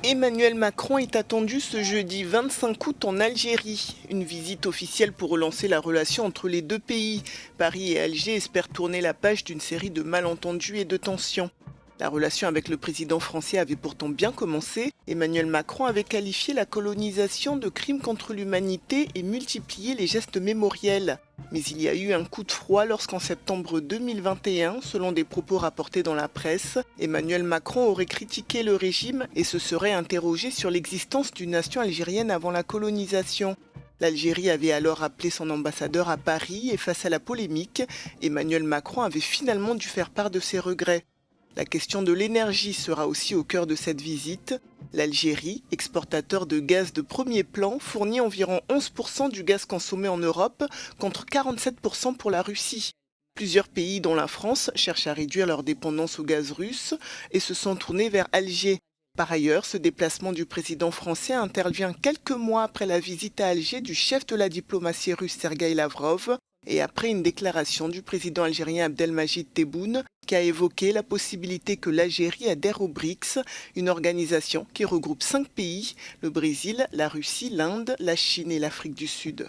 Emmanuel Macron est attendu ce jeudi 25 août en Algérie. Une visite officielle pour relancer la relation entre les deux pays. Paris et Alger espèrent tourner la page d'une série de malentendus et de tensions. La relation avec le président français avait pourtant bien commencé. Emmanuel Macron avait qualifié la colonisation de crime contre l'humanité et multiplié les gestes mémoriels. Mais il y a eu un coup de froid lorsqu'en septembre 2021, selon des propos rapportés dans la presse, Emmanuel Macron aurait critiqué le régime et se serait interrogé sur l'existence d'une nation algérienne avant la colonisation. L'Algérie avait alors appelé son ambassadeur à Paris et face à la polémique, Emmanuel Macron avait finalement dû faire part de ses regrets. La question de l'énergie sera aussi au cœur de cette visite. L'Algérie, exportateur de gaz de premier plan, fournit environ 11% du gaz consommé en Europe, contre 47% pour la Russie. Plusieurs pays, dont la France, cherchent à réduire leur dépendance au gaz russe et se sont tournés vers Alger. Par ailleurs, ce déplacement du président français intervient quelques mois après la visite à Alger du chef de la diplomatie russe Sergueï Lavrov et après une déclaration du président algérien Abdelmadjid Tebboune qui a évoqué la possibilité que l'Algérie adhère au BRICS, une organisation qui regroupe 5 pays, le Brésil, la Russie, l'Inde, la Chine et l'Afrique du Sud.